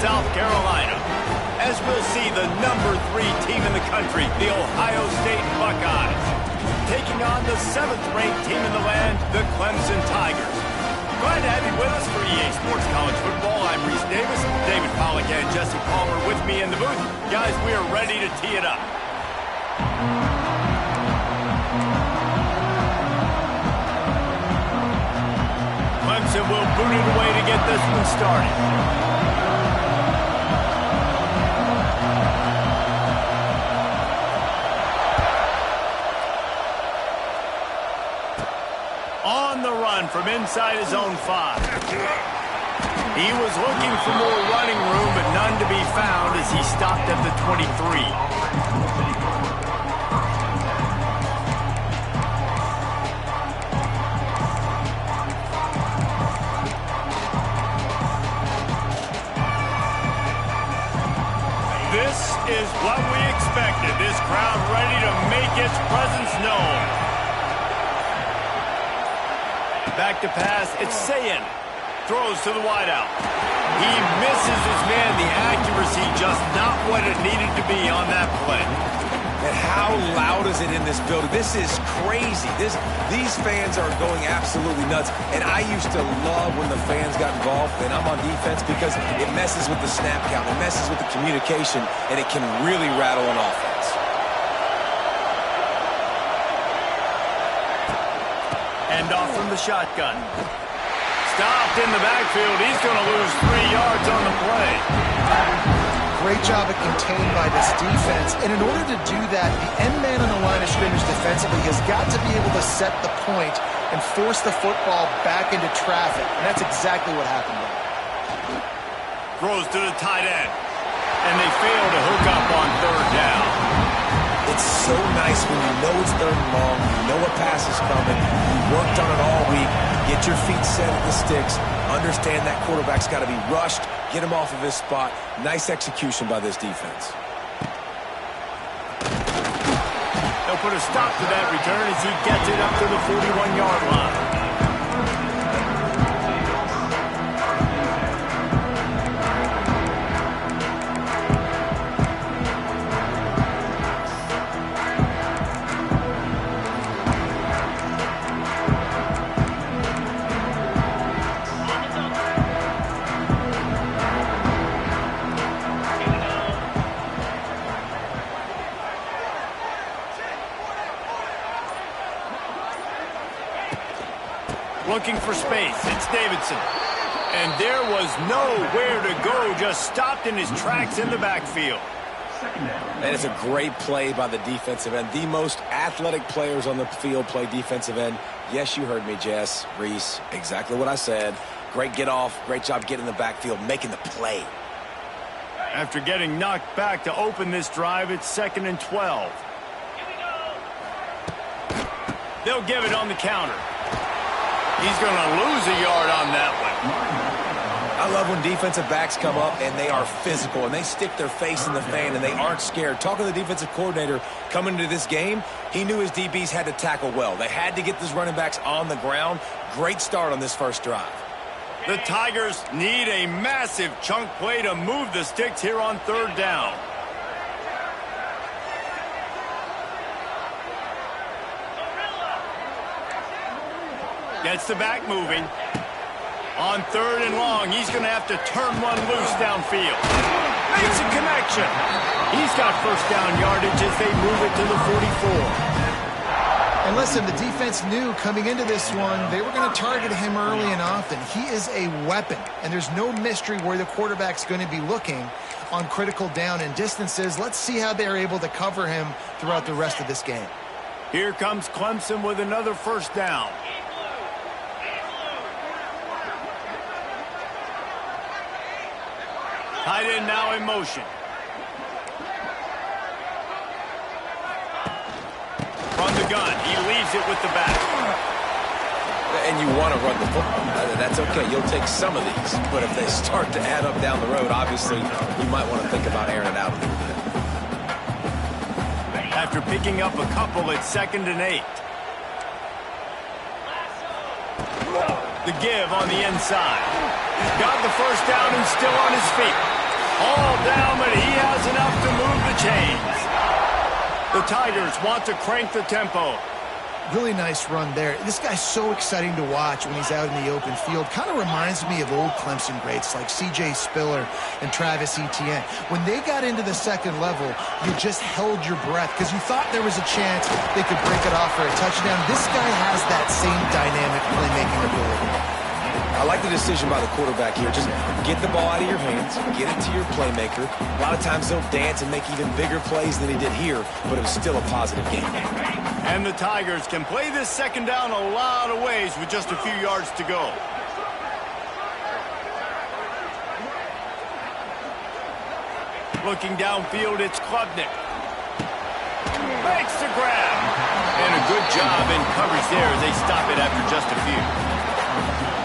South Carolina. As we'll see, the #3 team in the country, the Ohio State Buckeyes, taking on the 7th-ranked team in the land, the Clemson Tigers. Glad to have you with us for EA Sports College Football. I'm Reese Davis, David Pollack and Jesse Palmer with me in the booth. Guys, we are ready to tee it up. Clemson will boot it away to get this one started. On the run from inside his own 5. He was looking for more running room, but none to be found as he stopped at the 23. This is what we expected. This crowd ready to make its presence known. Back to pass, it's Sayin. Throws to the wideout. He misses his man. The accuracy just not what it needed to be on that play. And how loud is it in this building? This is crazy. These fans are going absolutely nuts. And I used to love when the fans got involved, and I'm on defense, because it messes with the snap count. It messes with the communication, and it can really rattle an offense. Hand off from the shotgun. Stopped in the backfield. He's going to lose 3 yards on the play. Great job of contained by this defense. And in order to do that, the end man on the line of scrimmage defensively has got to be able to set the point and force the football back into traffic. And that's exactly what happened there. Throws to the tight end. And they fail to hook up on 3rd down. It's so nice when you know it's 3rd and long, you know a pass is coming, you worked on it all week, get your feet set at the sticks, understand that quarterback's got to be rushed, get him off of his spot. Nice execution by this defense. They'll put a stop to that return as he gets it up to the 41-yard line. Looking for space, it's Davidson. And there was nowhere to go, just stopped in his tracks in the backfield. That is a great play by the defensive end. The most athletic players on the field play defensive end. Yes, you heard me, Jess, Reese, exactly what I said. Great get off, great job getting in the backfield, making the play. After getting knocked back to open this drive, it's 2nd and 12. They'll give it on the counter. He's going to lose a yard on that one. I love when defensive backs come up and they are physical and they stick their face in the fan and they aren't scared. Talking to the defensive coordinator coming into this game, he knew his DBs had to tackle well. They had to get these running backs on the ground. Great start on this first drive. The Tigers need a massive chunk play to move the sticks here on 3rd down. Gets the back moving. On 3rd and long, he's going to have to turn one loose downfield. Makes a connection. He's got 1st down yardage as they move it to the 44. And listen, the defense knew coming into this one, they were going to target him early and often. He is a weapon, and there's no mystery where the quarterback's going to be looking on critical down and distances. Let's see how they're able to cover him throughout the rest of this game. Here comes Clemson with another 1st down. Tight end now in motion. From the gun, he leaves it with the back. And you want to run the football. That's okay. You'll take some of these. But if they start to add up down the road, obviously, you might want to think about airing it out a little bit. After picking up a couple at 2nd and 8. The give on the inside. Got the 1st down and still on his feet. All down, but he has enough to move the chains. The Tigers want to crank the tempo. Really nice run there. This guy's so exciting to watch when he's out in the open field. Kind of reminds me of old Clemson greats like C.J. Spiller and Travis Etienne. When they got into the second level, you just held your breath because you thought there was a chance they could break it off for a touchdown. This guy has that same dynamic playmaking ability. I like the decision by the quarterback here. Just get the ball out of your hands, get it to your playmaker. A lot of times they'll dance and make even bigger plays than he did here, but it was still a positive game. And the Tigers can play this second down a lot of ways with just a few yards to go. Looking downfield, it's Klubnik. Makes the grab. And a good job in coverage there as they stop it after just a few.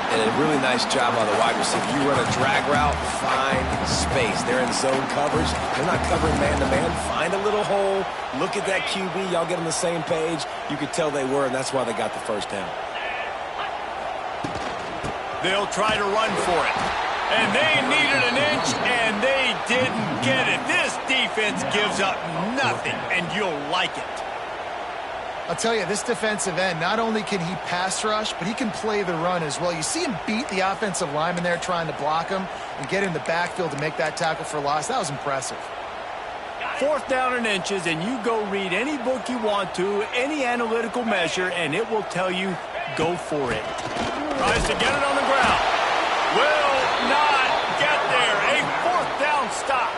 And a really nice job by the wide receiver. You run a drag route, find space. They're in zone coverage. They're not covering man-to-man. Find a little hole. Look at that QB. Y'all get on the same page. You could tell they were, and that's why they got the first down. They'll try to run for it. And they needed an inch, and they didn't get it. This defense gives up nothing, and you'll like it. I'll tell you, this defensive end, not only can he pass rush, but he can play the run as well. You see him beat the offensive lineman there trying to block him and get in the backfield to make that tackle for loss. That was impressive. 4th down and inches, and you go read any book you want to, any analytical measure, and it will tell you, go for it. Tries to get it on the ground. Will not get there. A 4th down stop.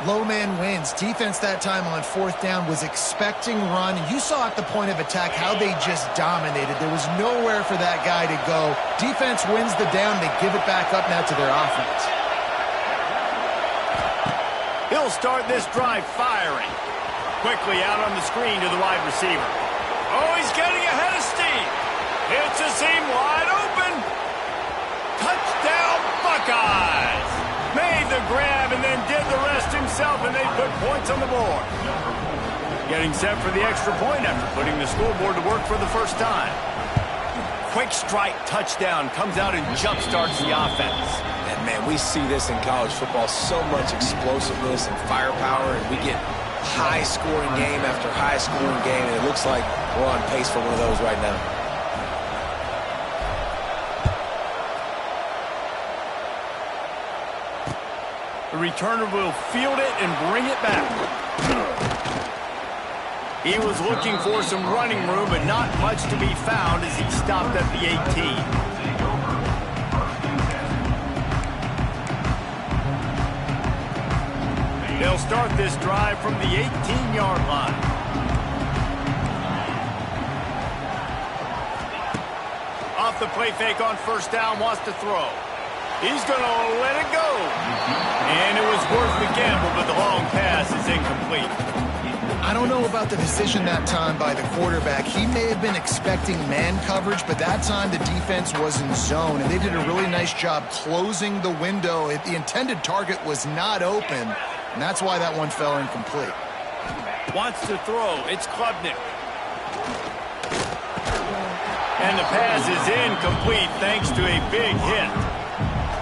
Low man wins. Defense that time on 4th down was expecting run. You saw at the point of attack how they just dominated. There was nowhere for that guy to go. Defense wins the down. They give it back up now to their offense. He'll start this drive firing. Quickly out on the screen to the wide receiver. Oh, he's getting ahead of steam. Hits a seam wide open. Touchdown, Buckeyes. Made the grab and then did the rest himself, and they put points on the board. Getting set for the extra point after putting the scoreboard to work for the first time. Quick strike touchdown comes out and jump-starts the offense. And, man, we see this in college football, so much explosiveness and firepower, and we get high-scoring game after high-scoring game, and it looks like we're on pace for one of those right now. The returner will field it and bring it back. He was looking for some running room, but not much to be found as he stopped at the 18. They'll start this drive from the 18-yard line. Off the play fake on 1st down, wants to throw. He's going to let it go. And it was worth the gamble, but the long pass is incomplete. I don't know about the decision that time by the quarterback. He may have been expecting man coverage, but that time the defense was in zone, and they did a really nice job closing the window. The intended target was not open, and that's why that one fell incomplete. Wants to throw. It's Klubnik. And the pass is incomplete thanks to a big hit.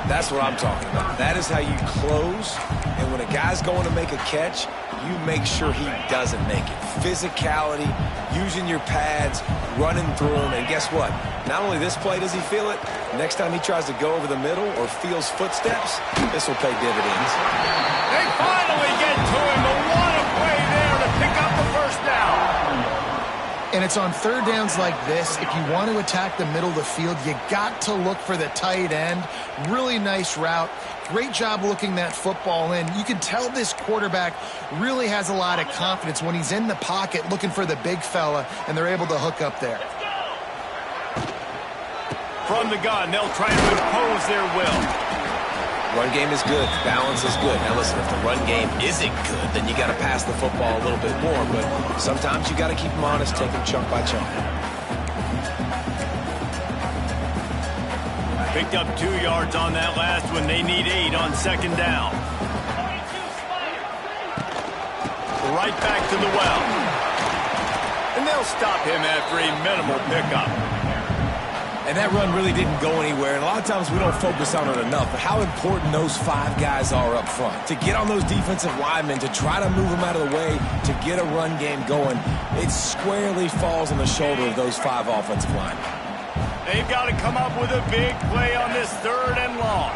That's what I'm talking about. That is how you close, and when a guy's going to make a catch, you make sure he doesn't make it. Physicality, using your pads, running through them, and guess what? Not only this play does he feel it, next time he tries to go over the middle or feels footsteps, this will pay dividends. They finally get to him, but what a play there to pick up the 1st down. And it's on 3rd downs like this, if you want to attack the middle of the field, you got to look for the tight end. Really nice route. Great job looking that football in. You can tell this quarterback really has a lot of confidence when he's in the pocket looking for the big fella, and they're able to hook up there. From the gun, they'll try to impose their will. Run game is good. Balance is good. Now, listen, if the run game isn't good, then you got to pass the football a little bit more. But sometimes you got to keep them honest, take them chunk by chunk. Picked up 2 yards on that last one. They need 8 on 2nd down. Right back to the well. And they'll stop him after a minimal pickup. And that run really didn't go anywhere, and a lot of times we don't focus on it enough, but how important those 5 guys are up front. To get on those defensive linemen, to try to move them out of the way, to get a run game going, it squarely falls on the shoulder of those 5 offensive linemen. They've got to come up with a big play on this 3rd and long.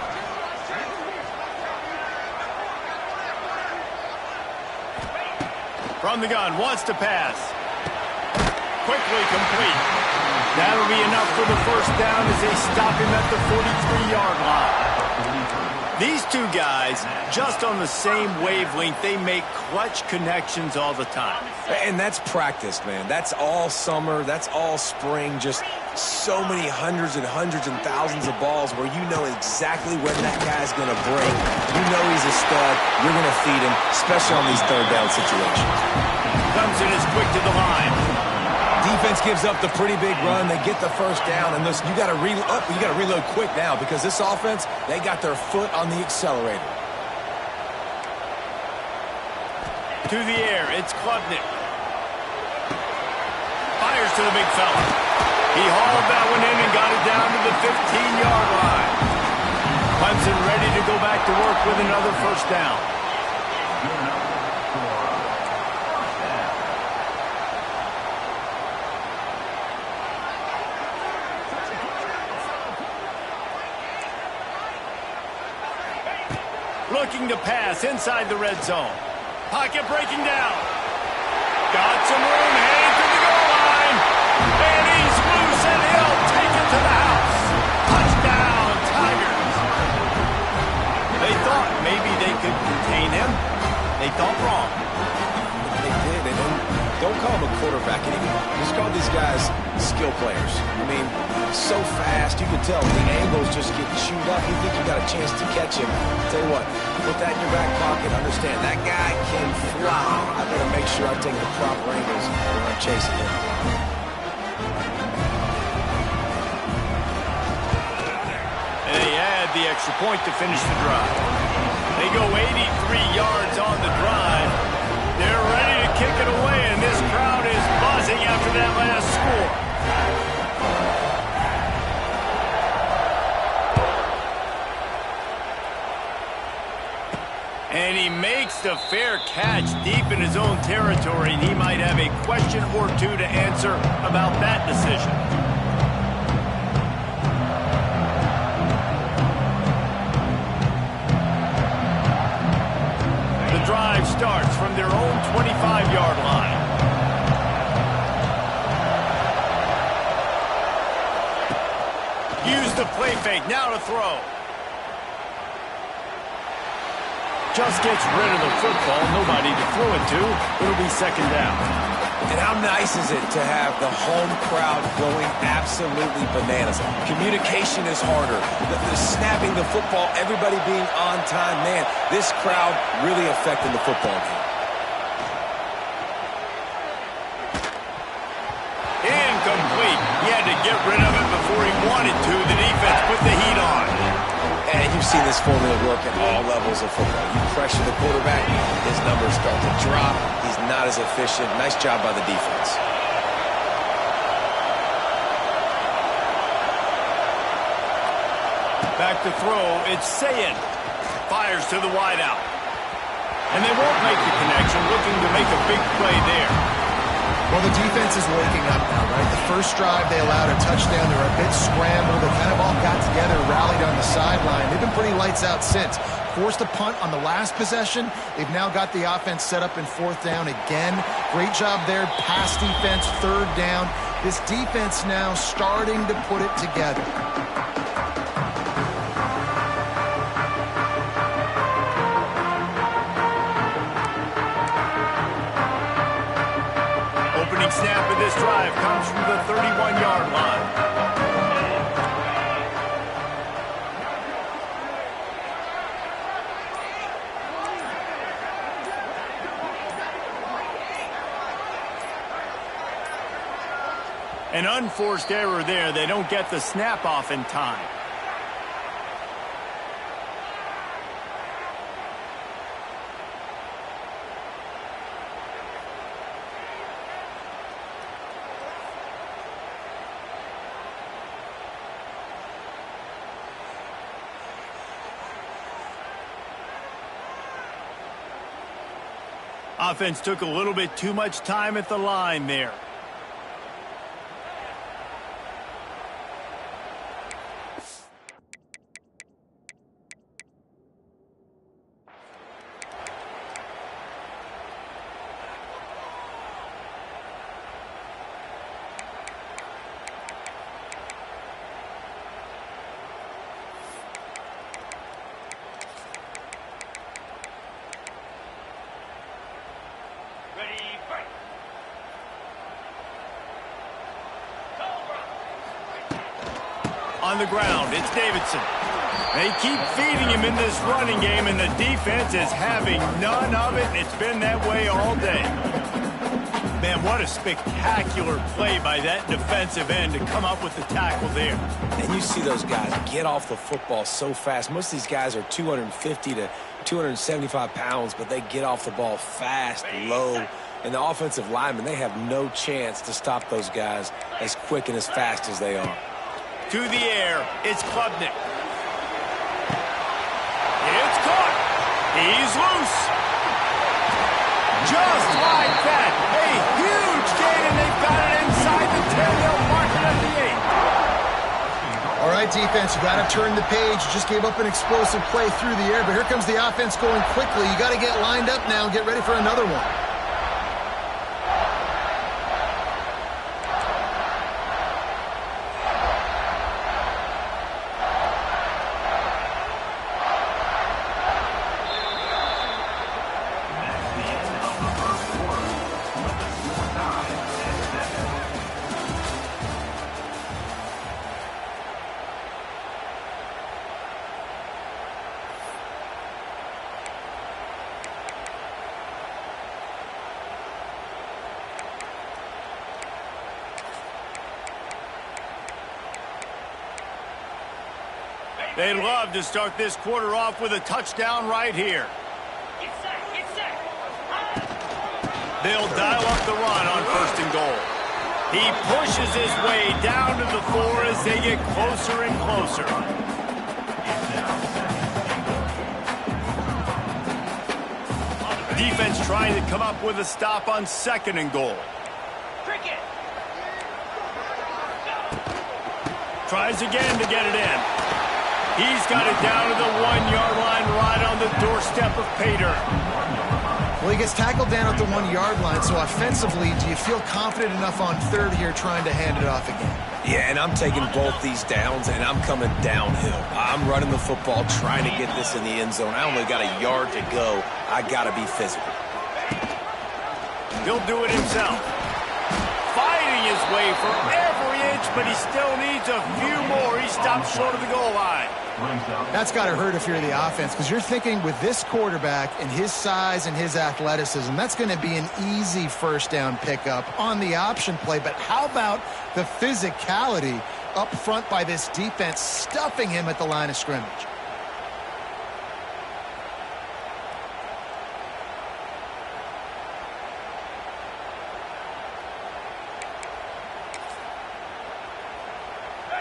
From the gun, wants to pass. Quickly complete. That'll be enough for the first down as they stop him at the 43-yard line. These two guys, just on the same wavelength, they make clutch connections all the time. And that's practice, man. That's all summer. That's all spring. Just so many hundreds and thousands of balls where you know exactly when that guy's going to break. You know he's a stud. You're going to feed him, especially on these 3rd down situations. Clemson is quick to the line. Defense gives up the pretty big run. They get the first down, and listen, you got to reload quick now because this offense, they got their foot on the accelerator. To the air, it's Klubnik. Fires to the big fella. He hauled that one in and got it down to the 15-yard line. Clemson ready to go back to work with another first down. Looking to pass inside the red zone. Pocket breaking down. Got some room, heading to the goal line. And he's loose, and he'll take it to the house. Touchdown, Tigers. They thought maybe they could contain him. They thought wrong. They did, and don't call him a quarterback anymore. Just call these guys skill players. I mean, so fast, you can tell the angles just get chewed up. You think you got a chance to catch him. Tell you what, put that in your back pocket. Understand, that guy can fly. I better make sure I take the proper angles when I'm chasing him. And they add the extra point to finish the drive. They go 83 yards on the drive. They're ready to kick it away, and this crowd is buzzing after that last score. And he makes the fair catch deep in his own territory, and he might have a question or two to answer about that decision. The drive starts from their own 25-yard line. Use the play fake, now to throw. Just gets rid of the football, nobody to throw it to. It'll be 2nd down. And how nice is it to have the home crowd going absolutely bananas? Communication is harder. The snapping the football, everybody being on time. Man, this crowd really affecting the football game. Incomplete. He had to get rid of it before he wanted to. The defense put the heat on. And you've seen this formula work at all levels of football. You pressure the quarterback, his numbers start to drop. He's not as efficient. Nice job by the defense. Back to throw, it's Sayin. Fires to the wideout. And they won't make the connection, looking to make a big play there. Well, the defense is waking up now, right? The first drive, they allowed a touchdown. They were a bit scrambled. They kind of all got together, rallied on the sideline. They've been pretty lights out since. Forced a punt on the last possession. They've now got the offense set up in 4th down again. Great job there. Pass defense, 3rd down. This defense now starting to put it together. Snap of this drive comes from the 31-yard line. An unforced error there. They don't get the snap off in time. Offense took a little bit too much time at the line there. On the ground, it's Davidson. They keep feeding him in this running game, and the defense is having none of it, and it's been that way all day. Man, what a spectacular play by that defensive end to come up with the tackle there. And you see those guys get off the football so fast. Most of these guys are 250 to 275 pounds, but they get off the ball fast, low. And the offensive linemen, they have no chance to stop those guys as quick and as fast as they are. To the air, it's Klubnik. It's caught. He's loose. Just like that. A huge gain, and they've got it inside the 10. They'll mark it at the 8. All right, defense, you got to turn the page. You just gave up an explosive play through the air, but here comes the offense going quickly. You got to get lined up now and get ready for another one. They'd love to start this quarter off with a touchdown right here. They'll dial up the run on 1st and goal. He pushes his way down to the 4 as they get closer and closer. Defense trying to come up with a stop on 2nd and goal. Tries again to get it in. He's got it down to the 1-yard line right on the doorstep of Pater. Well, he gets tackled down at the 1-yard line, so offensively, do you feel confident enough on 3rd here trying to hand it off again? Yeah, and I'm taking both these downs, and I'm coming downhill. I'm running the football, trying to get this in the end zone. I only got a yard to go. I got to be physical. He'll do it himself. Fighting his way for every inch, but he still needs a few more. He stops short of the goal line. That's got to hurt if you're the offense, because you're thinking with this quarterback and his size and his athleticism, that's going to be an easy 1st down pickup on the option play. But how about the physicality up front by this defense, stuffing him at the line of scrimmage?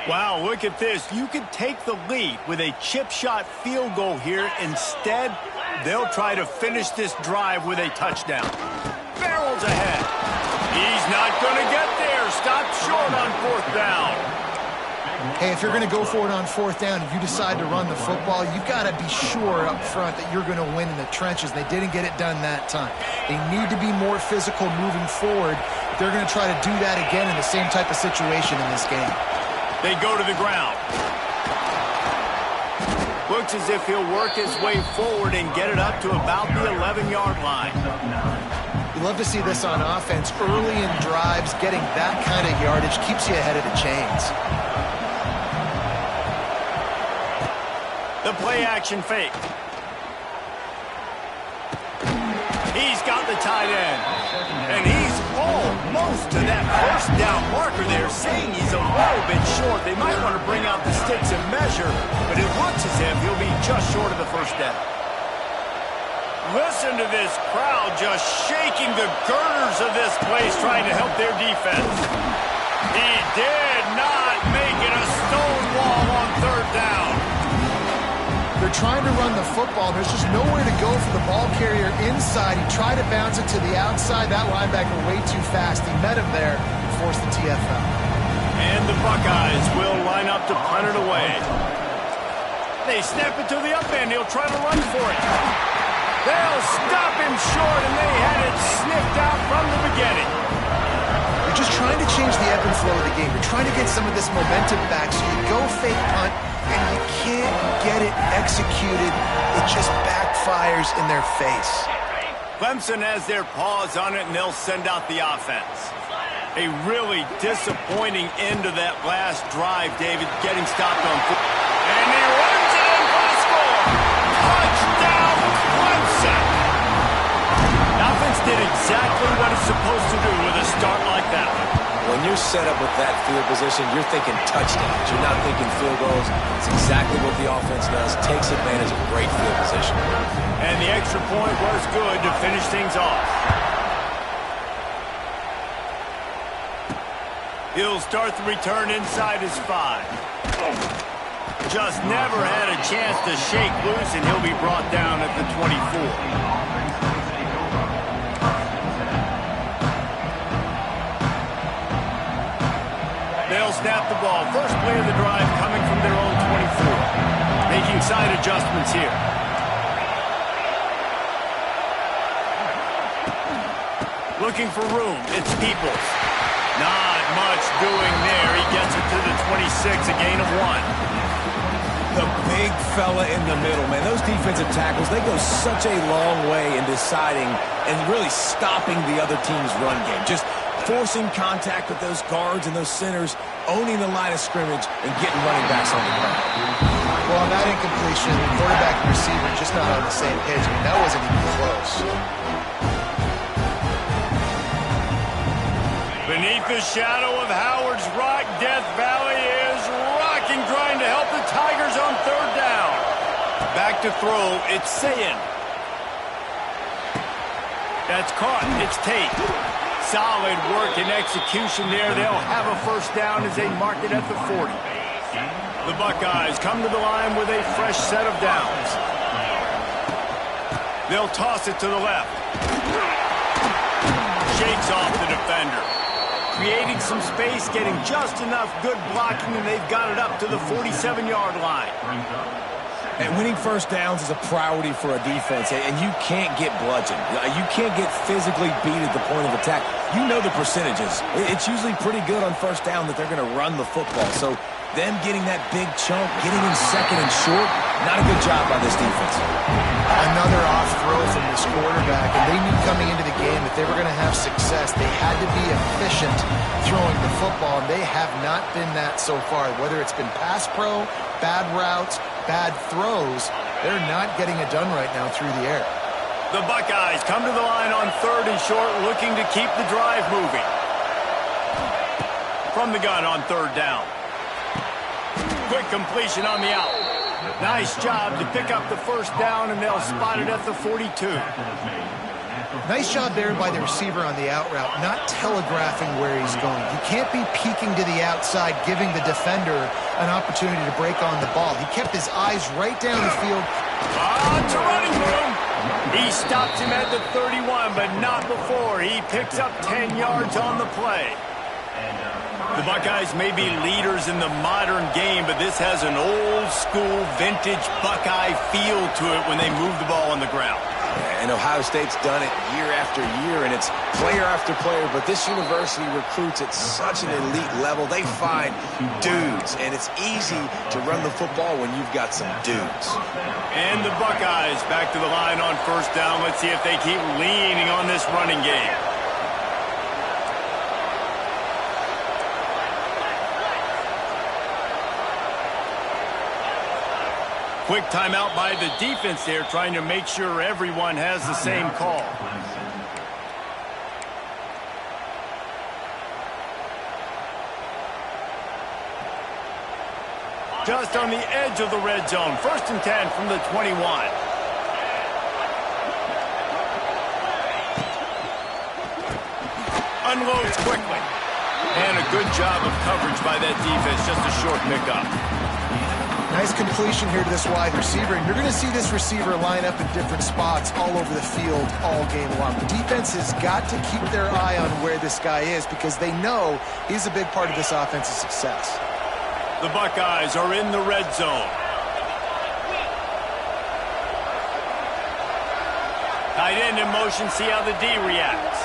Wow, look at this. You could take the lead with a chip shot field goal here. Instead, they'll try to finish this drive with a touchdown. Barrels ahead. He's not going to get there. Stopped short on 4th down. Hey, if you're going to go for it on 4th down, if you decide to run the football, you've got to be sure up front that you're going to win in the trenches. They didn't get it done that time. They need to be more physical moving forward. They're going to try to do that again in the same type of situation in this game. They go to the ground. Looks as if he'll work his way forward and get it up to about the 11-yard line. You love to see this on offense. Early in drives, getting that kind of yardage keeps you ahead of the chains. The play-action fake. He's got the tight end. And he's almost to that 1st down marker there, saying he's a little bit short. They might want to bring out the sticks and measure, but it looks as if he'll be just short of the 1st down. Listen to this crowd just shaking the girders of this place, trying to help their defense. He did not make it a stone wall on 3rd down. They're trying to run the football. There's just nowhere to go for the ball carrier inside. He tried to bounce it to the outside. That linebacker way too fast. He met him there and forced the TFL. And the Buckeyes will line up to punt it away. They snap it to the up end. He'll try to run for it. They'll stop him short, and they had it sniffed out from the beginning. You're just trying to change the ebb and flow of the game. You're trying to get some of this momentum back, so you go fake punt, and you can't get it executed. It just backfires in their face. Clemson has their paws on it, and they'll send out the offense. A really disappointing end to that last drive, David, getting stopped on foot. And he runs it in for the score. Touchdown, Clemson. The offense did exactly what it's supposed to do with a start like that. When you're set up with that field position, you're thinking touchdowns. You're not thinking field goals. It's exactly what the offense does. Takes advantage of great field position. And the extra point was good to finish things off. He'll start the return inside his 5. Just never had a chance to shake loose, and he'll be brought down at the 24. They'll snap the ball. First play of the drive coming from their own 24. Making side adjustments here. Looking for room. It's Peoples. Not much doing there. He gets it to the 26, a gain of 1. The big fella in the middle, man. Those defensive tackles, they go such a long way in deciding and really stopping the other team's run game. Just forcing contact with those guards and those centers, owning the line of scrimmage, and getting running backs on the ground. Well, on that incompletion, the quarterback and receiver just not on the same page. I mean, that wasn't even close. Beneath the shadow of Howard's Rock, Death Valley is rocking, trying to help the Tigers on 3rd down. Back to throw, it's Sayin. That's caught, it's Tate. Solid work and execution there. They'll have a first down as they mark it at the 40. The Buckeyes come to the line with a fresh set of downs. They'll toss it to the left. Shakes off the defender. Creating some space, getting just enough good blocking, and they've got it up to the 47-yard line. And winning first downs is a priority for a defense, and you can't get bludgeoned. You can't get physically beat at the point of attack. You know the percentages. It's usually pretty good on first down that they're going to run the football. So them getting that big chunk, getting in second and short, not a good job by this defense. Another off throw from this quarterback, and they knew coming into the game if they were going to have success, they had to be efficient throwing the football, and they have not been that so far. Whether it's been pass pro, bad routes, bad throws, they're not getting it done right now through the air. The Buckeyes come to the line on 3rd and short, looking to keep the drive moving. From the gun on 3rd down. Quick completion on the out. Nice job to pick up the first down, and they'll spot it at the 42. Nice job there by the receiver on the out route, not telegraphing where he's going. You can't be peeking to the outside, giving the defender an opportunity to break on the ball. He kept his eyes right down the field. It's a running room. He stops him at the 31, but not before. He picks up 10 yards on the play. The Buckeyes may be leaders in the modern game, but this has an old-school, vintage Buckeye feel to it when they move the ball on the ground. And Ohio State's done it year after year, and it's player after player, but this university recruits at such an elite level. They find dudes, and it's easy to run the football when you've got some dudes. And the Buckeyes back to the line on first down. Let's see if they keep leaning on this running game. Quick timeout by the defense there, trying to make sure everyone has the same call. Just on the edge of the red zone. 1st and 10 from the 21. Unloads quickly. And a good job of coverage by that defense. Just a short pickup. Nice completion here to this wide receiver, and you're going to see this receiver line up in different spots all over the field all game long. The defense has got to keep their eye on where this guy is because they know he's a big part of this offense's success. The Buckeyes are in the red zone. Tight end in motion, see how the D reacts.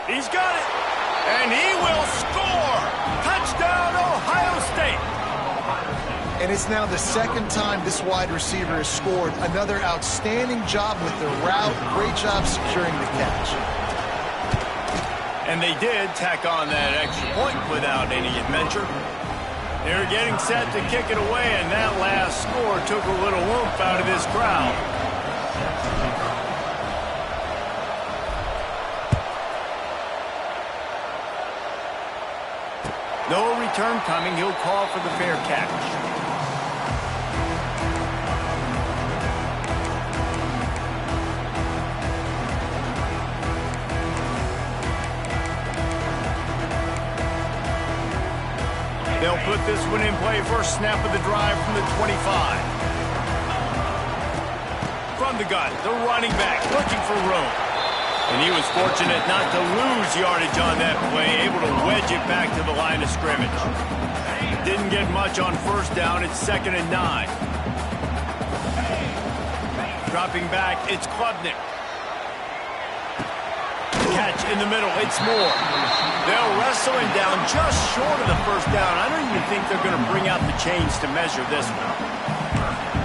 He's got it, and he will score! Touchdown, Ohio State! And it's now the second time this wide receiver has scored. Another outstanding job with the route. Great job securing the catch. And they did tack on that extra point without any adventure. They're getting set to kick it away, and that last score took a little oomph out of this crowd. No return coming. He'll call for the fair catch. They'll put this one in play. First snap of the drive from the 25. From the gun, the running back looking for room. And he was fortunate not to lose yardage on that play, able to wedge it back to the line of scrimmage. Didn't get much on first down. It's 2nd and 9. Dropping back, it's Klubnik. Catch in the middle, it's Moore. They'll wrestle him down just short of the first down. I don't even think they're going to bring out the chains to measure this one.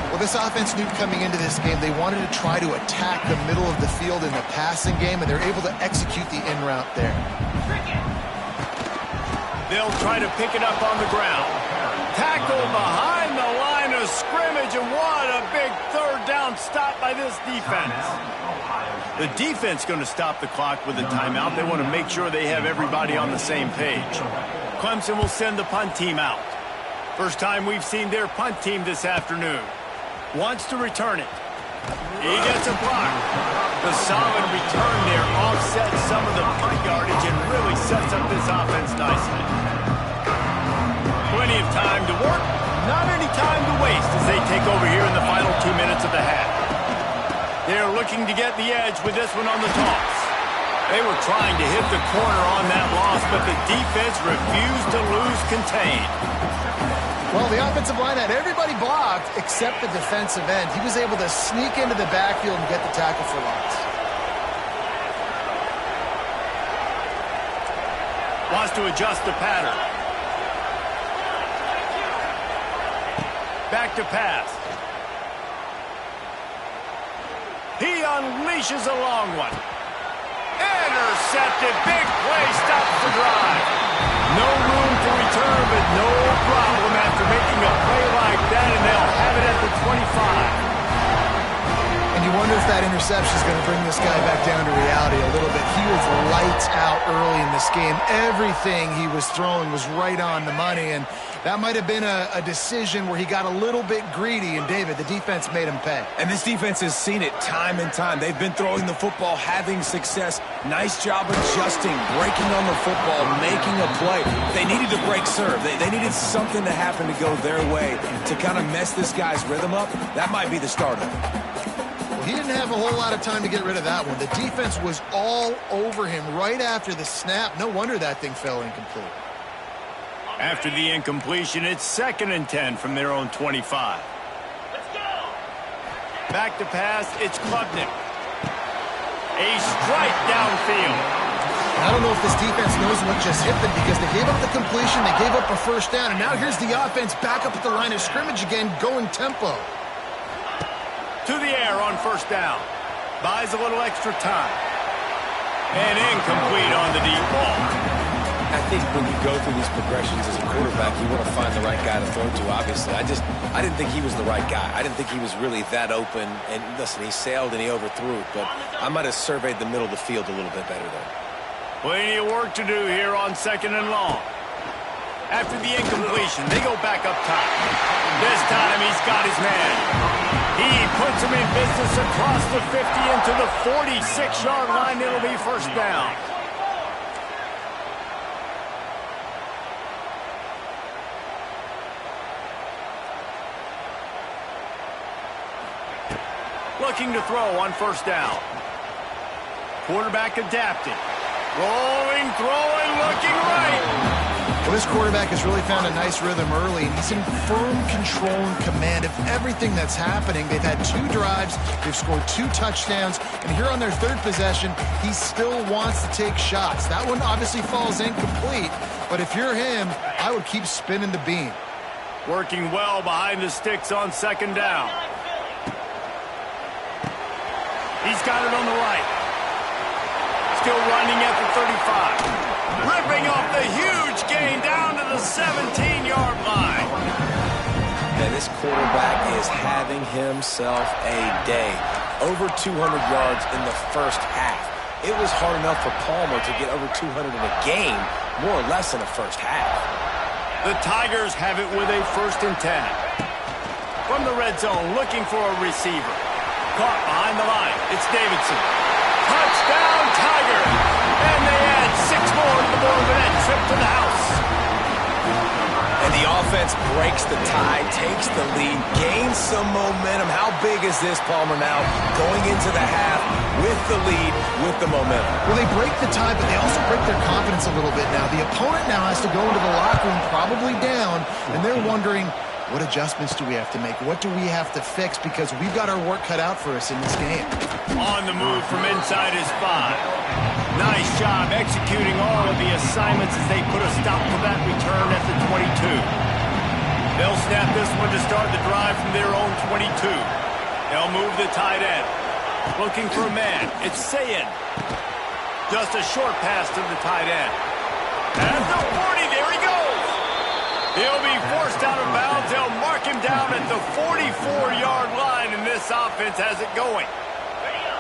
Well, this offense knew coming into this game they wanted to try to attack the middle of the field in the passing game, and they're able to execute the in route there. They'll try to pick it up on the ground. Tackle behind the line of scrimmage, and what a big third down stop by this defense. The defense going to stop the clock with a timeout. They want to make sure they have everybody on the same page. Clemson will send the punt team out. First time we've seen their punt team this afternoon. Wants to return it. He gets a block. The solid return there offsets some of the punt yardage and really sets up this offense nicely. Plenty of time to work, not any time to waste as they take over here in the final 2 minutes of the half. They're looking to get the edge with this one on the toss. They were trying to hit the corner on that loss, but the defense refused to lose contained. Well, the offensive line had everybody blocked except the defensive end. He was able to sneak into the backfield and get the tackle for loss. Wants to adjust the pattern. Back to pass. He unleashes a long one. Intercepted. Big play. Stops the drive. No room to return, but no problem after making a play like that, and they'll have it at the 25. And you wonder if that interception is going to bring this guy back down to reality a little bit. He was lights out early in this game. Everything he was throwing was right on the money, and that might have been a decision where he got a little bit greedy, and David, the defense made him pay. And this defense has seen it time and time. They've been throwing the football, having success. Nice job adjusting, breaking on the football, making a play. They needed to break serve. They needed something to happen to go their way to kind of mess this guy's rhythm up. That might be the start of it. He didn't have a whole lot of time to get rid of that one. The defense was all over him right after the snap. No wonder that thing fell incomplete. After the incompletion, it's 2nd and 10 from their own 25. Let's go. Back to pass, it's Klubnik. A strike downfield. I don't know if this defense knows what just hit them because they gave up the completion, they gave up a first down, and now here's the offense back up at the line of scrimmage again, going tempo. To the air on first down. Buys a little extra time. And incomplete on the deep ball. I think when you go through these progressions as a quarterback, you want to find the right guy to throw to, obviously. I didn't think he was the right guy. I didn't think he was really that open. And listen, he sailed and he overthrew it, but I might have surveyed the middle of the field a little bit better there. Plenty of work to do here on 2nd and long. After the incompletion, they go back up top. This time he's got his man. He puts him in business across the 50 into the 46-yard line. It'll be first down. looking to throw on first down. Quarterback adapting. Rolling, throwing, looking right. Well, this quarterback has really found a nice rhythm early, and he's in firm control and command of everything that's happening. They've had 2 drives. They've scored 2 touchdowns. And here on their 3rd possession, he still wants to take shots. That one obviously falls incomplete. But if you're him, I would keep spinning the beam. Working well behind the sticks on 2nd down. He's got it on the right. Still running at the 35. Ripping off the huge gain down to the 17-yard line. And this quarterback is having himself a day. Over 200 yards in the first half. It was hard enough for Palmer to get over 200 in a game, more or less in the first half. The Tigers have it with a 1st and 10. From the red zone, looking for a receiver. Caught behind the line. It's Davidson. Touchdown, Tigers! And they add 6 more to the board with that trip to the house. And the offense breaks the tie, takes the lead, gains some momentum. How big is this, Palmer, now going into the half with the lead, with the momentum? Well, they break the tie, but they also break their confidence a little bit now. The opponent now has to go into the locker room probably down, and they're wondering, what adjustments do we have to make? What do we have to fix? Because we've got our work cut out for us in this game. On the move from inside his 5. Nice job executing all of the assignments as they put a stop to that return at the 22. They'll snap this one to start the drive from their own 22. They'll move the tight end. Looking for a man. It's Sayin. Just a short pass to the tight end. At the 40, there he goes. He'll be forced out of bounds. They'll mark him down at the 44-yard line, and this offense has it going.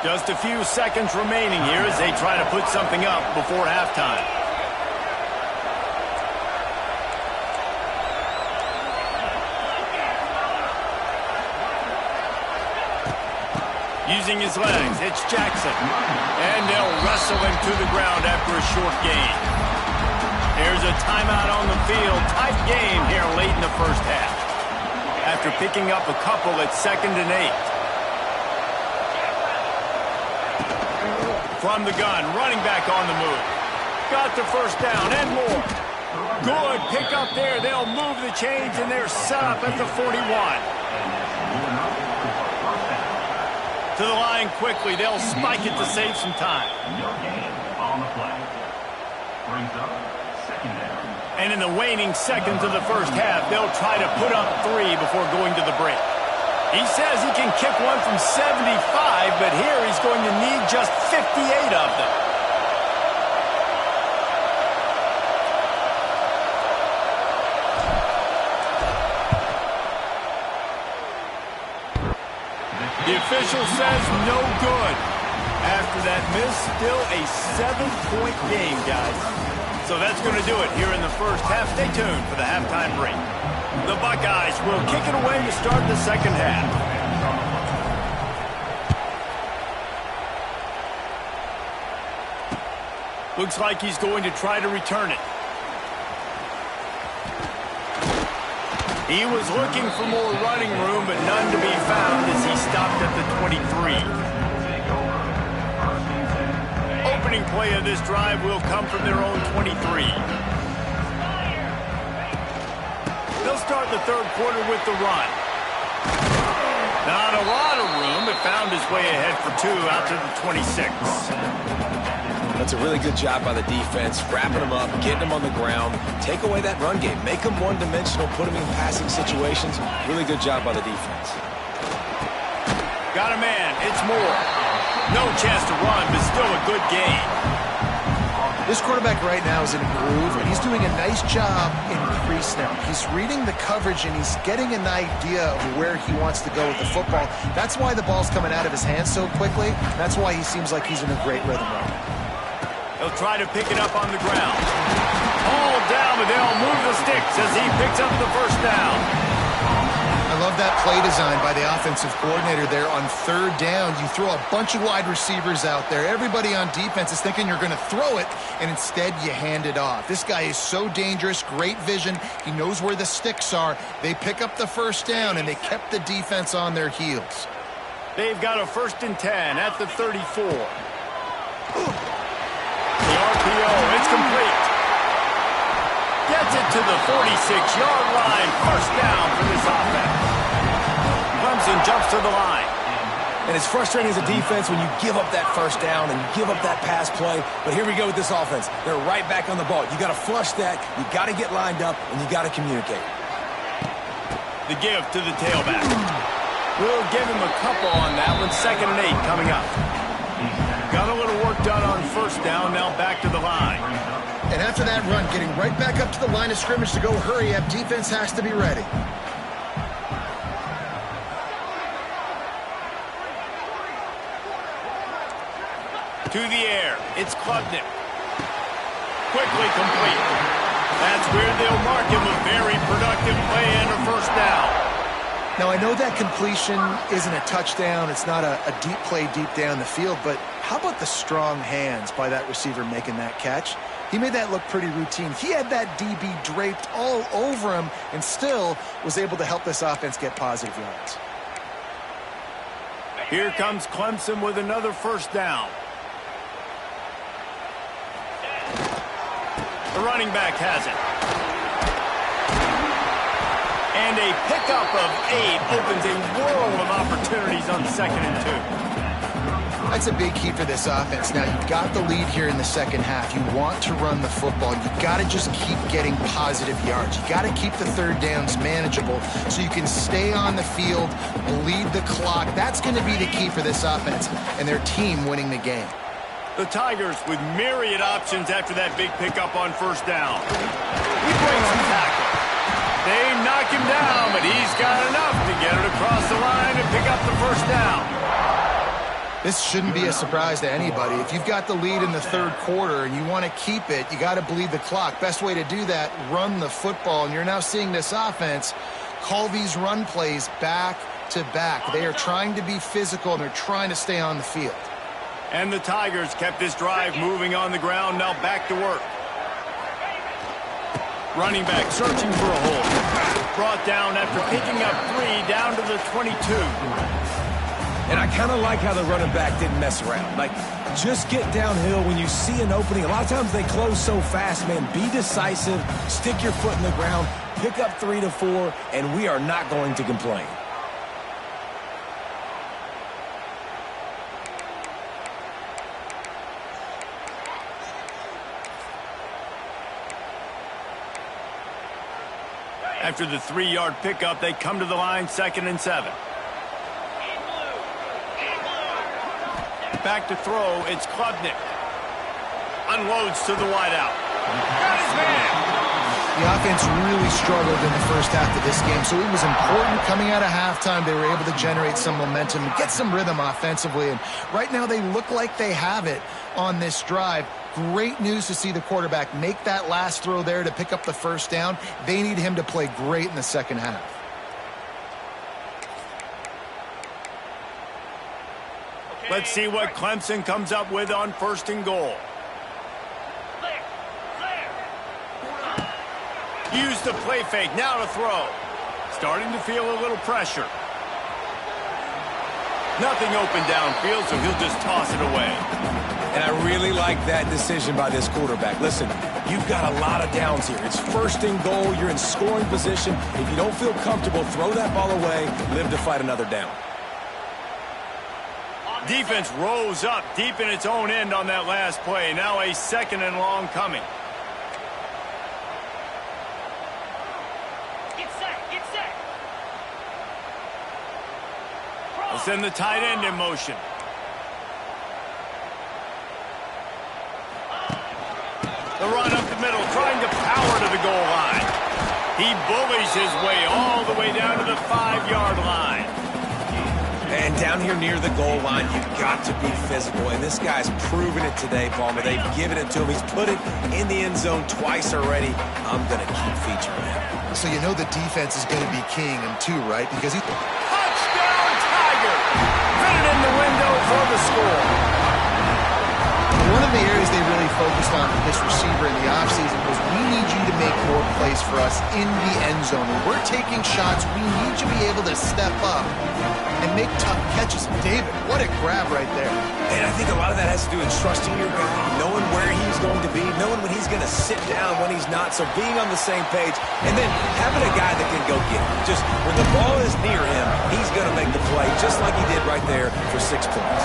Just a few seconds remaining here as they try to put something up before halftime. Using his legs, it's Jackson. And they'll wrestle him to the ground after a short gain. There's a timeout on the field. Tight game here late in the first half. After picking up a couple at 2nd and 8. From the gun, running back on the move. Got the first down and more. Good pick up there. They'll move the chains and they're set up at the 41. To the line quickly. They'll spike it to save some time. And in the waning seconds of the first half, they'll try to put up 3 before going to the break. He says he can kick one from 75, but here he's going to need just 58 of them. The official says no good. After that miss, still a 7-point game, guys. So that's going to do it here in the first half. Stay tuned for the halftime break. The Buckeyes will kick it away to start the second half. Looks like he's going to try to return it. He was looking for more running room, but none to be found as he stopped at the 23. Opening play of this drive will come from their own 23. They'll start the third quarter with the run. Not a lot of room, but found his way ahead for 2 out to the 26. That's a really good job by the defense, wrapping them up, getting them on the ground, take away that run game, make them one-dimensional, put them in passing situations. Really good job by the defense. Got a man. It's Moore. No chance to run, but still a good gain. This quarterback right now is in a groove, and he's doing a nice job in crease now. He's reading the coverage, and he's getting an idea of where he wants to go with the football. That's why the ball's coming out of his hands so quickly. That's why he seems like he's in a great rhythm right now. He'll try to pick it up on the ground. All down, but they'll move the sticks as he picks up the first down. I love that play design by the offensive coordinator there on third down. You throw a bunch of wide receivers out there. Everybody on defense is thinking you're going to throw it, and instead you hand it off. This guy is so dangerous, great vision. He knows where the sticks are. They pick up the first down, and they kept the defense on their heels. They've got a 1st and 10 at the 34. The RPO, it's complete. Gets it to the 46-yard line. 1st down for this offense. Clemson jumps to the line. And it's frustrating as a defense when you give up that 1st down and you give up that pass play. But here we go with this offense. They're right back on the ball. You got to flush that. You got to get lined up, and you got to communicate. The give to the tailback. We'll give him a couple on that one. 2nd and 8 coming up. Got a little work done on 1st down. Now back to the line. And after that run, getting right back up to the line of scrimmage to go hurry up, defense has to be ready. To the air, it's Klubnik. Quickly complete. That's where they'll mark him a very productive play and a 1st down. Now, I know that completion isn't a touchdown. It's not a deep play deep down the field, but how about the strong hands by that receiver making that catch? He made that look pretty routine. He had that DB draped all over him and still was able to help this offense get positive yards. Here comes Clemson with another 1st down. The running back has it. And a pickup of 8 opens a world of opportunities on 2nd and 2. That's a big key for this offense. Now, you've got the lead here in the 2nd half. You want to run the football. You've got to just keep getting positive yards. You've got to keep the 3rd downs manageable so you can stay on the field, bleed the clock. That's going to be the key for this offense and their team winning the game. The Tigers with myriad options after that big pickup on 1st down. He breaks the tackle. They knock him down, but he's got enough to get it across the line and pick up the 1st down. This shouldn't be a surprise to anybody. If you've got the lead in the 3rd quarter and you want to keep it, you got to bleed the clock. Best way to do that, run the football. And you're now seeing this offense call these run plays back to back. They are trying to be physical, and they're trying to stay on the field. And the Tigers kept this drive moving on the ground. Now back to work. Running back searching for a hole. Brought down after picking up 3 down to the 22. And I kind of like how the running back didn't mess around. Like, just get downhill when you see an opening. A lot of times they close so fast, man. Be decisive. Stick your foot in the ground. Pick up 3 to 4, and we are not going to complain. After the 3-yard pickup, they come to the line, 2nd and 7. Back to throw, it's Klubnik. Unloads to the wideout. Got his man. The offense really struggled in the 1st half of this game, so it was important coming out of halftime. They were able to generate some momentum and get some rhythm offensively, and right now they look like they have it on this drive. Great news to see the quarterback make that last throw there to pick up the 1st down. They need him to play great in the 2nd half. Let's see what Clemson comes up with on 1st and goal. Use the play fake, now to throw. Starting to feel a little pressure. Nothing open downfield, so he'll just toss it away. And I really like that decision by this quarterback. Listen, you've got a lot of downs here. It's 1st and goal. You're in scoring position. If you don't feel comfortable, throw that ball away. Live to fight another down. Defense rose up deep in its own end on that last play. Now a 2nd and long coming. Get set, get set. They'll send the tight end in motion. The run up the middle, trying to power to the goal line. He bullies his way all the way down to the 5-yard line. And down here near the goal line, you've got to be physical. And this guy's proven it today, Palmer. They've given it to him. He's put it in the end zone twice already. I'm going to keep featuring him. So you know the defense is going to be king him too, right? Because he... Touchdown, Tiger! Fit it in the window for the score. One of the areas they really focused on this receiver in the offseason was, we need you to make more plays for us in the end zone. When we're taking shots, we need you to be able to step up and make tough catches. David, what a grab right there. And I think a lot of that has to do with trusting your guy, knowing where he's going to be, knowing when he's going to sit down, when he's not, so being on the same page, and then having a guy that can go get it. Just when the ball is near him, he's going to make the play, just like he did right there for 6 points.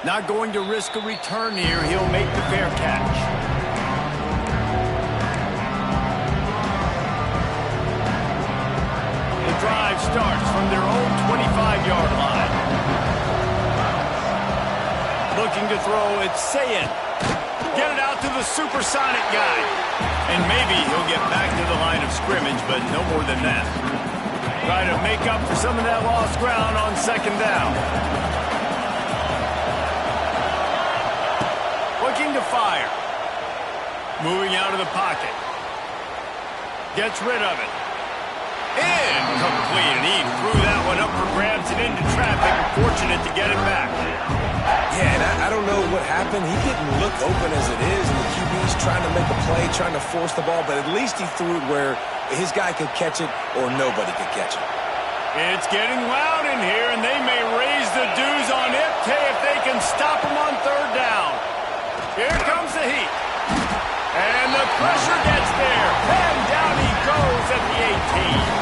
Not going to risk a return here. He'll make the fair catch. The drive starts from their own 25-yard line. Looking to throw, it's Sayin. Get it out to the supersonic guy. And maybe he'll get back to the line of scrimmage, but no more than that. Try to make up for some of that lost ground on second down. Looking to fire. Moving out of the pocket. Gets rid of it. Incomplete, and he threw that one up for grabs and into traffic. Fortunate to get it back. Yeah, and I don't know what happened. He didn't look open as it is, and the QB's trying to make a play, trying to force the ball, but at least he threw it where his guy could catch it or nobody could catch it. It's getting loud in here, and they may raise the dues on Ipte if they can stop him on third down. Here comes the heat. And the pressure gets there. And down he goes at the 18.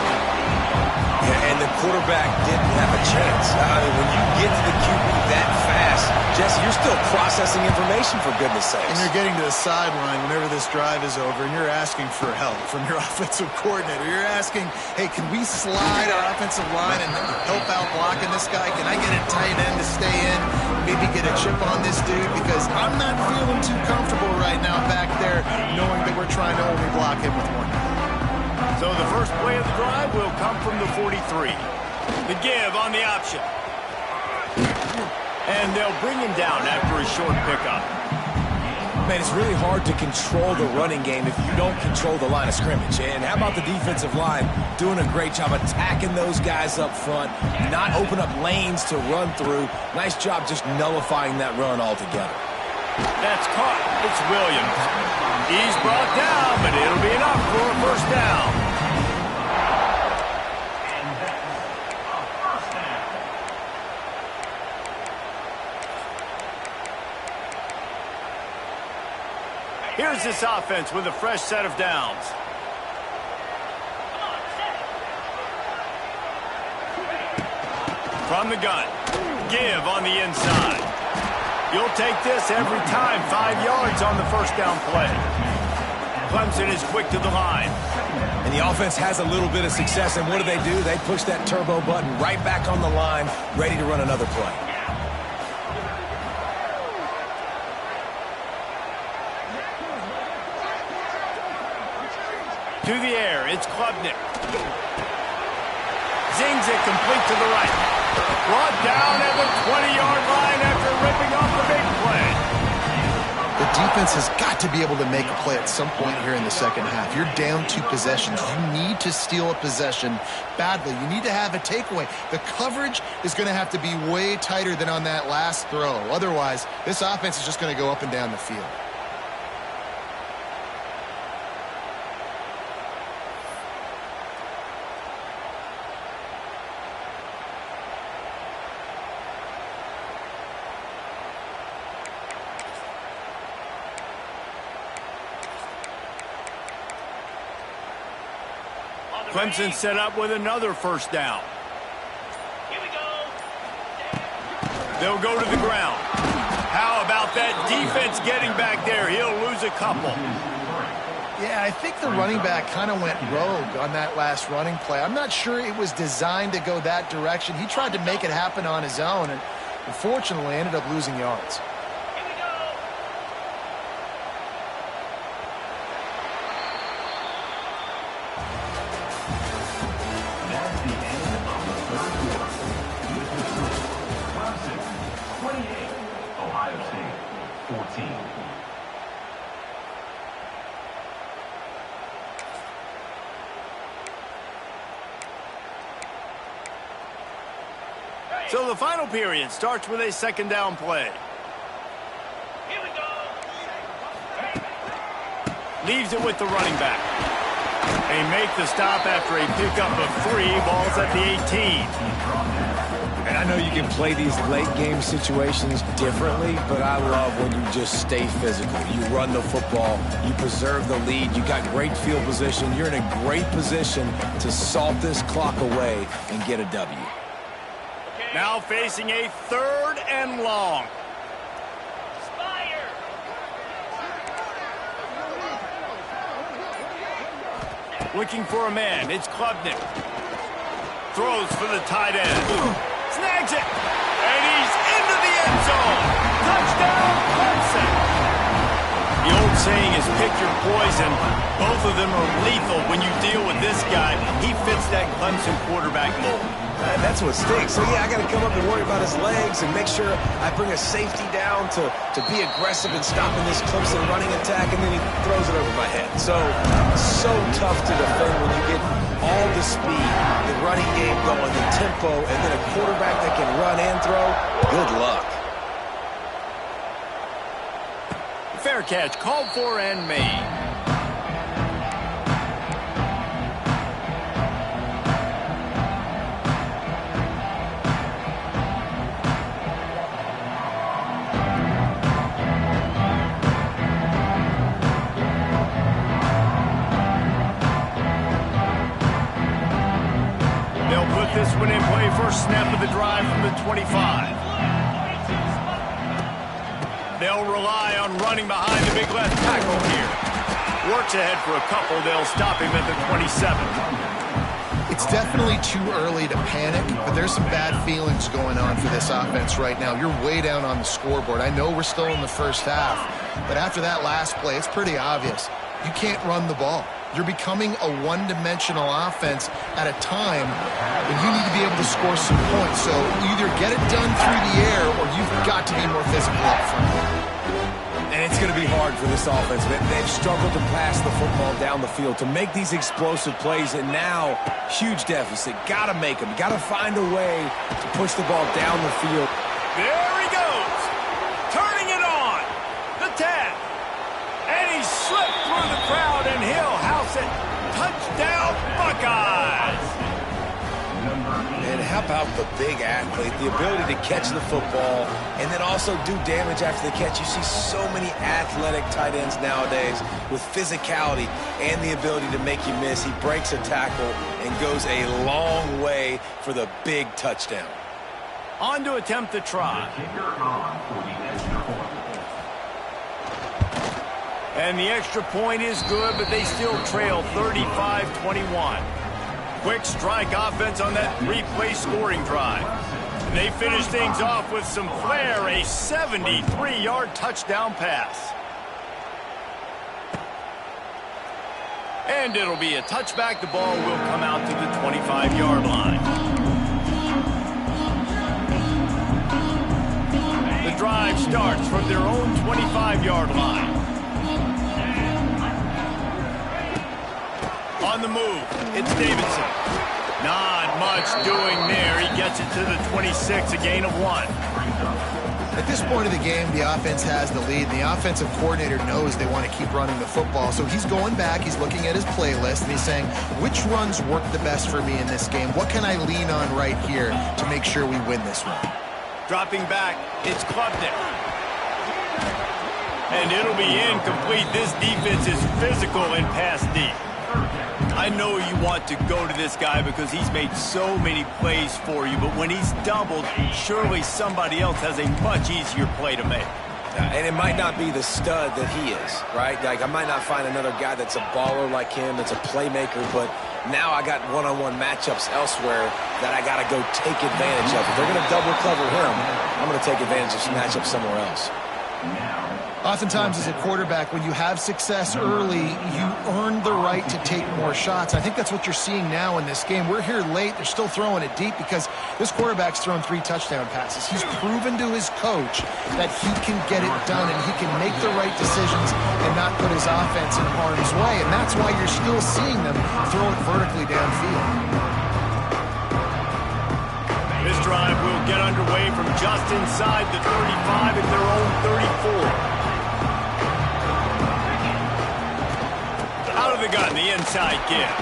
Yeah, and the quarterback didn't have a chance. I mean, when you get to the QB that fast, Jesse, you're still processing information, for goodness sakes. And you're getting to the sideline whenever this drive is over, and you're asking for help from your offensive coordinator. You're asking, hey, can we slide our offensive line and help out blocking this guy? Can I get a tight end to stay in? Maybe get a chip on this dude, because I'm not feeling too comfortable right now back there knowing that we're trying to only block him with one. So the first play of the drive will come from the 43. The give on the option. And they'll bring him down after a short pickup. Man, it's really hard to control the running game if you don't control the line of scrimmage. And how about the defensive line doing a great job attacking those guys up front, not open up lanes to run through. Nice job just nullifying that run altogether. That's caught. It's Williams. He's brought down, but it'll be enough for a first down. Here's this offense with a fresh set of downs. From the gun. Give on the inside. You'll take this every time. 5 yards on the first down play. Clemson is quick to the line. And the offense has a little bit of success, and what do? They push that turbo button right back on the line, ready to run another play. To the air, it's Klubnik. Zings it complete to the right. Brought down at the 20-yard line after ripping off the big play. The defense has got to be able to make a play at some point here in the second half. You're down 2 possessions. You need to steal a possession badly. You need to have a takeaway. The coverage is going to have to be way tighter than on that last throw. Otherwise, this offense is just going to go up and down the field. Clemson set up with another first down. They'll go to the ground. How about that defense getting back there? He'll lose a couple. Yeah, I think the running back kind of went rogue on that last running play. I'm not sure it was designed to go that direction. He tried to make it happen on his own, and unfortunately ended up losing yards. So the final period starts with a second down play. Leaves it with the running back. They make the stop after a pickup of 3. Ball's at the 18. And I know you can play these late game situations differently, but I love when you just stay physical. You run the football, you preserve the lead, you got great field position, you're in a great position to salt this clock away and get a W. Now facing a 3rd and long. Looking for a man. It's Klubnik. Throws for the tight end. Snags it. And he's into the end zone. Touchdown, Clemson. The old saying is pick your poison. Both of them are lethal when you deal with this guy. He fits that Clemson quarterback mold. That's what stinks. So, yeah, I got to come up and worry about his legs and make sure I bring a safety down to be aggressive in stopping this Clemson running attack, and then he throws it over my head. So tough to defend when you get all the speed, the running game going, the tempo, and then a quarterback that can run and throw. Good luck. Fair catch called for and made. This one in play, first snap of the drive from the 25. They'll rely on running behind the big left tackle here. Works ahead for a couple. They'll stop him at the 27. It's definitely too early to panic, but there's some bad feelings going on for this offense right now. You're way down on the scoreboard. I know we're still in the first half, but after that last play, it's pretty obvious. You can't run the ball. You're becoming a one-dimensional offense at a time when you need to be able to score some points. So either get it done through the air or you've got to be more physical up front. And it's going to be hard for this offense. They've struggled to pass the football down the field, to make these explosive plays, and now huge deficit. Got to make them. Got to find a way to push the ball down the field. There he goes. Turning it on. The 10. And he slipped through the crowd, and he'll house it. Touchdown, Buckeyes! And how about the big athlete, the ability to catch the football and then also do damage after the catch. You see so many athletic tight ends nowadays with physicality and the ability to make you miss. He breaks a tackle and goes a long way for the big touchdown. On to attempt the try. And the extra point is good, but they still trail 35-21. Quick strike offense on that 3-play scoring drive. And they finish things off with some flair, a 73-yard touchdown pass. And it'll be a touchback. The ball will come out to the 25-yard line. The drive starts from their own 25-yard line. On the move, it's Davidson. Not much doing there. He gets it to the 26, a gain of 1. At this point of the game, the offense has the lead, and the offensive coordinator knows they want to keep running the football. So he's going back, he's looking at his playlist, and he's saying, which runs work the best for me in this game? What can I lean on right here to make sure we win this one? Dropping back, it's Klubnik. And it'll be incomplete. This defense is physical in pass deep. I know you want to go to this guy because he's made so many plays for you, but when he's doubled, surely somebody else has a much easier play to make. And it might not be the stud that he is, right? Like, I might not find another guy that's a baller like him, that's a playmaker, but now I got one-on-one matchups elsewhere that I got to go take advantage of. If they're going to double cover him, I'm going to take advantage of some matchups somewhere else. Oftentimes as a quarterback, when you have success early, you earn the right to take more shots. I think that's what you're seeing now in this game. We're here late. They're still throwing it deep because this quarterback's thrown 3 touchdown passes. He's proven to his coach that he can get it done and he can make the right decisions and not put his offense in harm's way. And that's why you're still seeing them throw it vertically downfield. This drive will get underway from just inside the 35 at their own 34. Out of the gun, the inside give.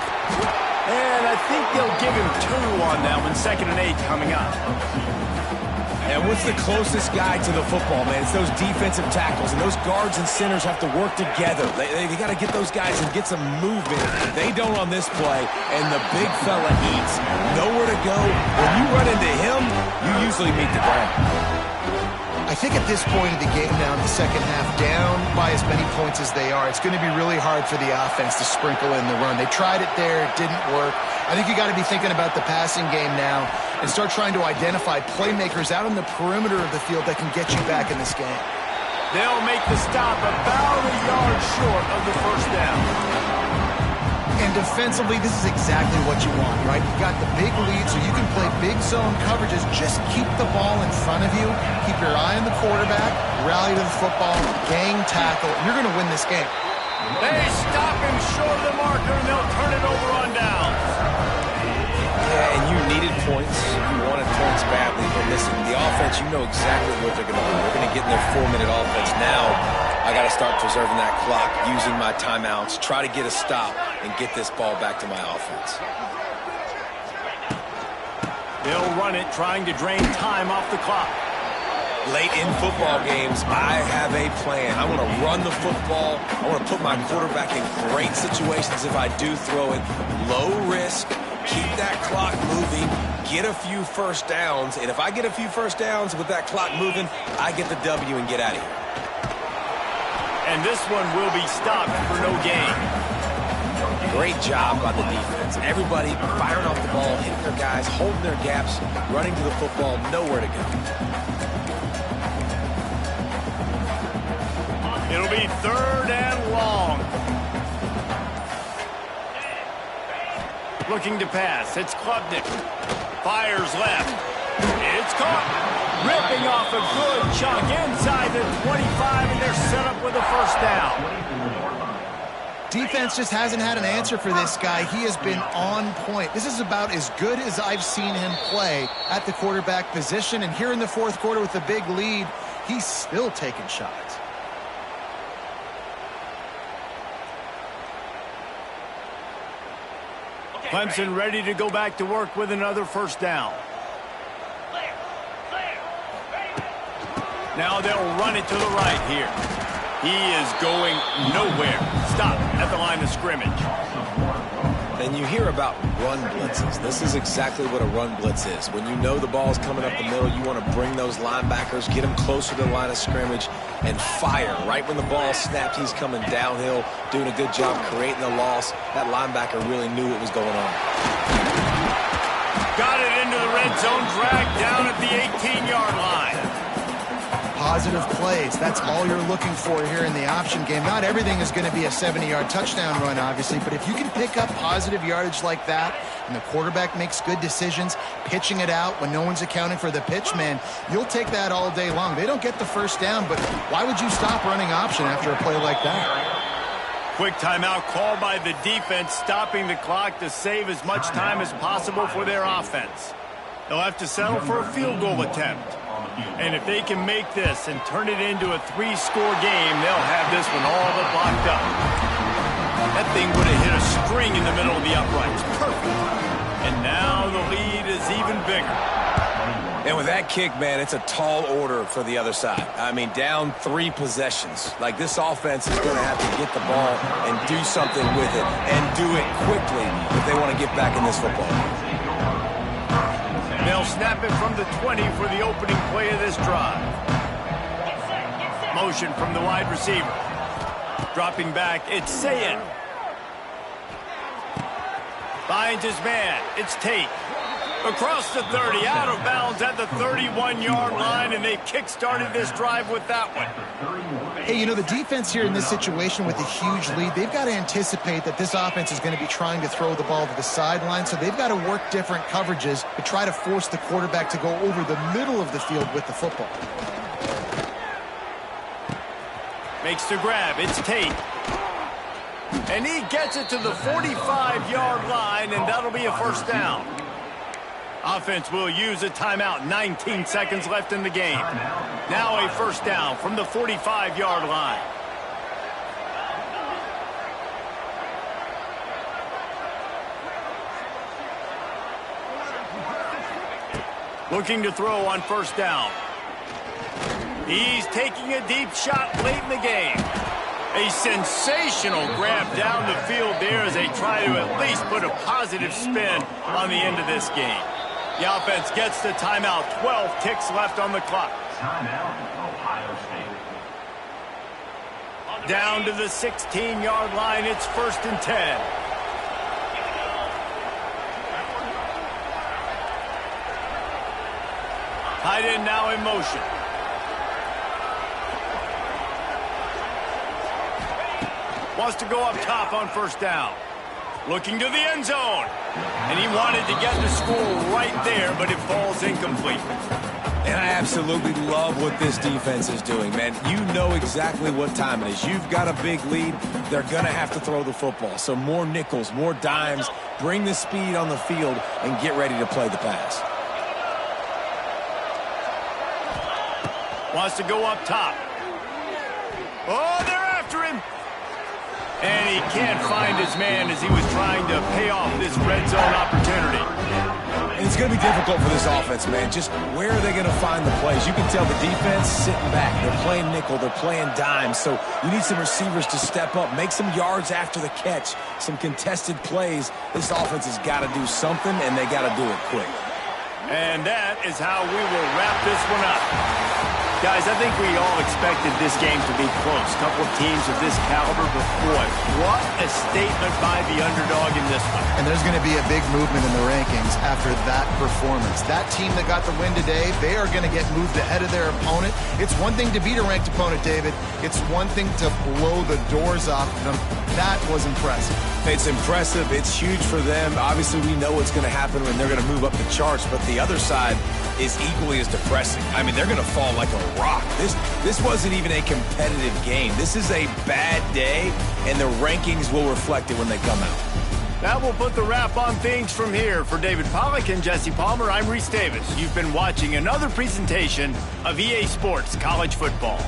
And I think they'll give him 2 on that one. 2nd and 8 coming up. And what's the closest guy to the football, man? It's those defensive tackles, and those guards and centers have to work together. They got to get those guys and get some movement. They don't on this play, and the big fella eats. Nowhere to go. When you run into him, you usually meet the ground. I think at this point of the game now in the second half, down by as many points as they are, it's going to be really hard for the offense to sprinkle in the run. They tried it there. It didn't work. I think you got to be thinking about the passing game now and start trying to identify playmakers out on the perimeter of the field that can get you back in this game. They'll make the stop about a yard short of the first down. And defensively, this is exactly what you want, right? You've got the big lead, so you can play big zone coverages. Just keep the ball in front of you. Keep your eye on the quarterback. Rally to the football. Gang tackle. And you're going to win this game. They stop him short of the marker, and they'll turn it over on downs. Yeah, and you needed points. You wanted points badly. But listen, the offense, you know exactly what they're going to do. They're going to get in their 4-minute offense. Now, I got to start preserving that clock, using my timeouts, try to get a stop, and get this ball back to my offense. They'll run it, trying to drain time off the clock. Late in football games, I have a plan. I want to run the football. I want to put my quarterback in great situations if I do throw it. Low risk, keep that clock moving, get a few first downs. And if I get a few first downs with that clock moving, I get the W and get out of here. And this one will be stopped for no gain. Great job by the defense. Everybody firing off the ball, hitting their guys, holding their gaps, running to the football, nowhere to go. It'll be 3rd and long. Looking to pass. It's Klubnik. Fires left. It's caught. Ripping off a good chunk inside the 25, and they're set up with a first down. Defense just hasn't had an answer for this guy. He has been on point. This is about as good as I've seen him play at the quarterback position. And here in the 4th quarter with a big lead, he's still taking shots. Clemson ready to go back to work with another first down. Now they'll run it to the right here. He is going nowhere. Stop at the line of scrimmage. And you hear about run blitzes. This is exactly what a run blitz is. When you know the ball's coming up the middle, you want to bring those linebackers, get them closer to the line of scrimmage, and fire. Right when the ball snaps, he's coming downhill, doing a good job creating the loss. That linebacker really knew what was going on. Got it into the red zone, dragged down at the 18-yard line. Positive plays. That's all you're looking for here in the option game. Not everything is going to be a 70-yard touchdown run, obviously, but if you can pick up positive yardage like that and the quarterback makes good decisions, pitching it out when no one's accounting for the pitch, man, you'll take that all day long. They don't get the first down, but why would you stop running option after a play like that? Quick timeout called by the defense, stopping the clock to save as much time as possible for their offense. They'll have to settle for a field goal attempt. And if they can make this and turn it into a 3-score game, they'll have this one all but locked up. That thing would have hit a string in the middle of the uprights. Perfect. And now the lead is even bigger. And with that kick, man, it's a tall order for the other side. I mean, down 3 possessions. Like, this offense is going to have to get the ball and do something with it, and do it quickly if they want to get back in this football game. They'll snap it from the 20 for the opening play of this drive. Motion from the wide receiver. Dropping back, it's Sayin. Finds his man, it's Tate. Across the 30, out of bounds at the 31-yard line, and they've kick-started this drive with that one. Hey, you know, the defense here in this situation with a huge lead, they've got to anticipate that this offense is going to be trying to throw the ball to the sideline, so they've got to work different coverages to try to force the quarterback to go over the middle of the field with the football. Makes the grab, it's Tate. And he gets it to the 45-yard line, and that'll be a first down. Offense will use a timeout. 19 seconds left in the game. Now a first down from the 45-yard line. Looking to throw on first down. He's taking a deep shot late in the game. A sensational grab down the field there as they try to at least put a positive spin on the end of this game. The offense gets the timeout. 12 ticks left on the clock. Timeout, Ohio State. Down to the 16-yard line. It's 1st and 10. Tight end now in motion. Wants to go up top on first down. Looking to the end zone. And he wanted to get the score right there, but it falls incomplete. And I absolutely love what this defense is doing, man. You know exactly what time it is. You've got a big lead. They're going to have to throw the football. So more nickels, more dimes. Bring the speed on the field and get ready to play the pass. Wants to go up top. Oh, they're after him. And he can't find his man as he was trying to pay off this red zone opportunity. And it's going to be difficult for this offense, man. Just where are they going to find the plays? You can tell the defense sitting back. They're playing nickel. They're playing dime. So you need some receivers to step up, make some yards after the catch, some contested plays. This offense has got to do something, and they got to do it quick. And that is how we will wrap this one up. Guys, I think we all expected this game to be close. Couple of teams of this caliber, but boy, what a statement by the underdog in this one. And there's going to be a big movement in the rankings after that performance. That team that got the win today, they are going to get moved ahead of their opponent. It's one thing to beat a ranked opponent, David. It's one thing to blow the doors off them. That was impressive. It's impressive. It's huge for them. Obviously, we know what's going to happen when they're going to move up the charts, but the other side is equally as depressing. I mean, they're going to fall like a rock. This wasn't even a competitive game. This is a bad day, and the rankings will reflect it when they come out. That will put the wrap on things from here. For David Pollack and Jesse Palmer, I'm Reese Davis. You've been watching another presentation of EA Sports College Football.